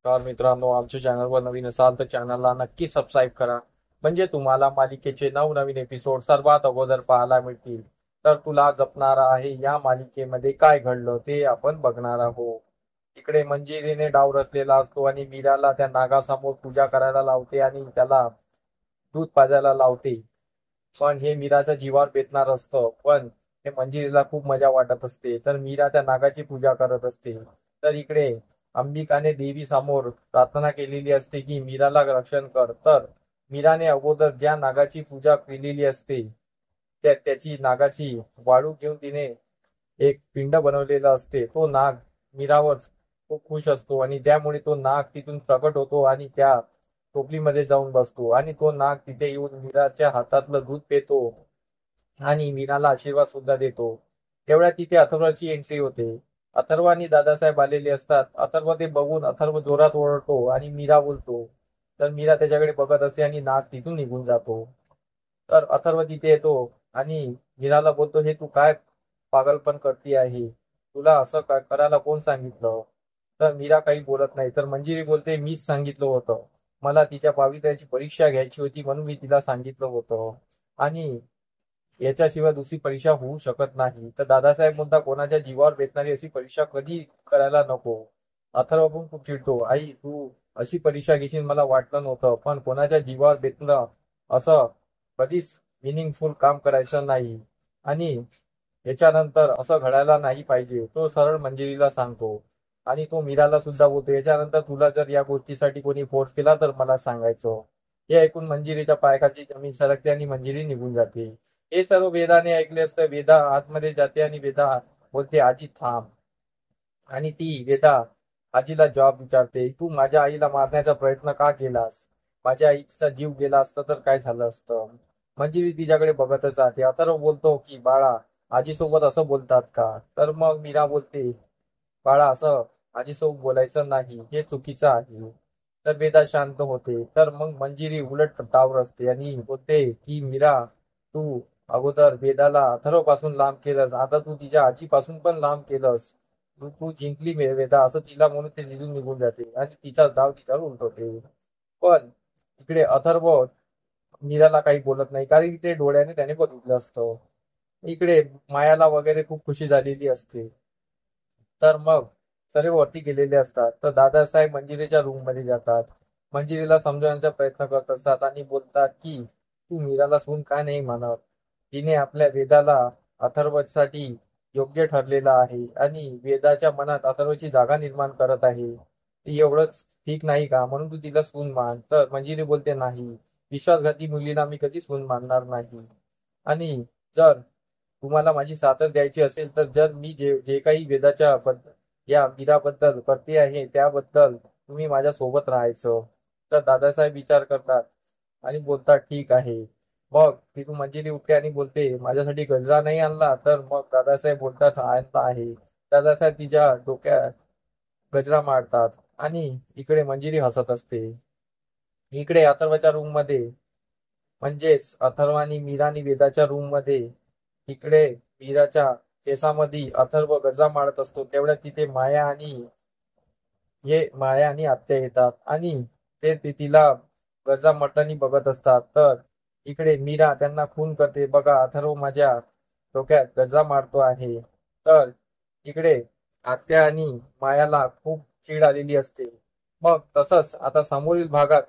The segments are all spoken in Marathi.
तर मित्रांनो, आमच्या चॅनलवर नवीन असाल तर चॅनलला नक्की सबस्क्राईब करा. म्हणजे तुम्हाला मालिकेचे नवनवीन एपिसोड सर्वात अगोदर पाहायला मिळतील. तर तुला जपणार आहे या मालिकेमध्ये काय घडलं ते आपण बघणार आहोत. इकडे मंजिरीने डाव रचलेला असतो आणि मीराला त्या नागासमोर पूजा करायला लावते आणि त्याला दूध पाजायला लावते. पण हे मीराच्या जीवावर बेतणार असतं. पण ते मंजिरीला खूप मजा वाटत असते. तर मीरा त्या नागाची पूजा करत असते. तर इकडे अंबिकाने देवी समोर प्रार्थना केलेली असते की मीराला रक्षण कर. तर मीराने अगोदर ज्या नागाची पूजा केलेली असते त्याची नागाची वाळू घेऊन तिने एक पिंड बनवलेला असते. तो नाग मीरावर खूप खुश असतो आणि त्यामुळे तो नाग तिथून प्रकट होतो आणि त्या टोपलीमध्ये जाऊन बसतो आणि तो नाग तिथे येऊन मीराच्या हातातलं दूध पितो आणि मीराला आशीर्वाद सुद्धा देतो. तेवढ्या तिथे अथर्वची एंट्री होते. अथर्व आणि दादासाहेब आलेले असतात. अथर्व ते बघून अथर्व जोरात ओरडतो आणि मीरा बोलतो. तर मीरा त्याच्याकडे बघत असते आणि नाग तिथून निघून जातो. तर अथर्व तिथे येतो आणि मीराला बोलतो, हे तू काय पागलपण करती आहे? तुला असं करायला कोण सांगितलं? तर मीरा काही बोलत नाही. तर मंजिरी बोलते, मीच सांगितलं होतं. मला तिच्या पावित्र्याची परीक्षा घ्यायची होती म्हणून मी तिला सांगितलं होतं. आणि याच्याशिवाय दुसरी परीक्षा होऊ शकत नाही. तर दादासाहेब म्हणता, कोणाच्या जीवावर बेतणारी अशी परीक्षा कधी करायला नको. अथर्व पण खूप चिडतो, आई तू अशी परीक्षा घेशील मला वाटलं नव्हतं. पण कोणाच्या जीवावर बेतणं असं कधीच मिनिंगफुल काम करायचं नाही. आणि याच्यानंतर असं घडायला नाही पाहिजे. तो सरळ मंजिरीला सांगतो आणि तो मीराला सुद्धा बोलतो, याच्यानंतर तुला जर या गोष्टीसाठी कोणी फोर्स केला तर मला सांगायचं. हे ऐकून मंजिरीच्या पायाखालची जमीन सरकते आणि मंजिरी निघून जाते. हे सर्व वेदाने ऐकले असतं. वेदा आतमध्ये जाते आणि वेदा बोलते, आजी थांब. आणि ती वेदा आजीला जॉब विचारते, तू माझ्या आईला मारण्याचा प्रयत्न का केलास? माझ्या आईचा जीव गेला असता तर काय झालं असतं? मंजिरी तिच्याकडे बघतच राहते. अथर्व बोलतो की बाळा, आजीसोबत असं बोलतात का? तर मग मीरा बोलते, बाळा असं आजीसोबत बोलायचं नाही, हे चुकीचं आहे. तर वेदा शांत होते. तर मग मंजिरी उलट डाव असते आणि बोलते की मीरा, तू अगोदर वेदाला अथर्वपासून लांब केलंस, आता तू तिच्या आजीपासून पण लांब केलंस. तू जिंकली वेदा, असं तिला म्हणून ते निघून निघून जाते आणि तिचा डाव तिच्यावर उलटवते. पण इकडे अथर्व मीराला काही बोलत नाही, कारण की ते डोळ्याने त्याने बघितलं असतं. इकडे मायाला वगैरे खूप खुशी झालेली असते. तर मग सर्व वरती गेलेले असतात. तर दादासाहेब मंजिरीच्या रूम मध्ये जातात. मंजिरीला समजवण्याचा प्रयत्न करत असतात आणि बोलतात की तू मीराला सून काय नाही मानत? तिने आपल्या वेदाला अथर्वसाठी योग्य ठरलेला आहे आणि वेदाच्या मनात अथर्वची जागा निर्माण करत आहे. ती एवढंच ठीक नाही का? म्हणून तू तिला सून मान. तर मंजिरी बोलते, नाही, विश्वासघाती मुलीला मी कधी सून मानणार नाही. आणि जर तुम्हाला माझी साथच द्यायची असेल तर जर मी जे जे काही वेदाच्या बद्दल या मीराबद्दल करते आहे त्याबद्दल तुम्ही माझ्या सोबत राहायचं. तर दादासाहेब विचार करतात आणि बोलतात, ठीक आहे. मग तिथून मंजिरी उठते आणि बोलते, माझ्यासाठी गजरा नाही आणला? तर मग दादासाहेब बोलतात, आणला आहे. दादासाहेब तिच्या डोक्यात गजरा मारतात आणि इकडे मंजिरी हसत असते. इकडे अथर्वच्या रूम मध्ये, म्हणजेच अथर्व आणि मीरा आणि वेदाच्या रूम मध्ये, इकडे मीराच्या केसामध्ये अथर्व गजरा मारत असतो. तेवढ्यात तिथे माया आणि आत्या येतात आणि तिला गजरा मारताना बघत असतात. तर इकडे मीरा त्यांना खून करते, बघा अथर्व माझ्या डोक्यात गजरा मारतो आहे. तर इकडे आत्या आणि मायाला खूप चीड आलेली असते. मग तसंच आता समोरील भागात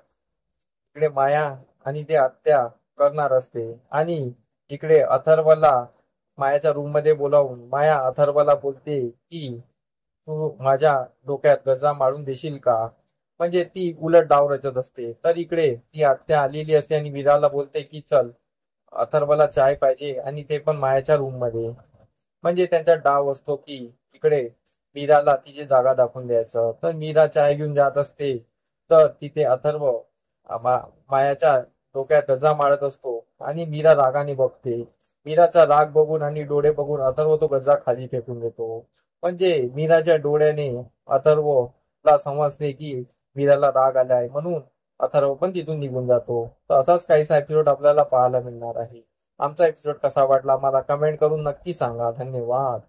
इकडे माया आणि ते हत्या करणार असते आणि इकडे अथर्वला मायाच्या रूम मध्ये बोलावून माया अथर्वला बोलते की तू माझ्या डोक्यात गजरा मारून देशील का? म्हणजे ती उलट डाव रचत असते. तर इकडे ती हत्या आलेली असते आणि वीराला बोलते की चल, अथर्वला चाय पाहिजे आणि ते पण मायाच्या रूम मध्ये. म्हणजे त्यांचा डाव असतो की इकडे मीराला तिची जागा दाखवून द्यायचं. तर मीरा चाय घेऊन जात असते. तर तिथे अथर्व मायाच्या डोक्यात गजरा मारत असतो आणि मीरा रागाने बघते. मीराचा राग बघून आणि डोळे बघून अथर्व तो गजरा खाली फेकून देतो. म्हणजे मीराच्या डोळ्याने अथर्वला समजते की मीराला राग आलाय, म्हणून अथर्व पण तिथून निघून जातो. तर असाच काहीसा एपिसोड आपल्याला पाहायला मिळणार आहे. आमचा एपिसोड कसा वाटला मला कमेंट करून नक्की सांगा. धन्यवाद.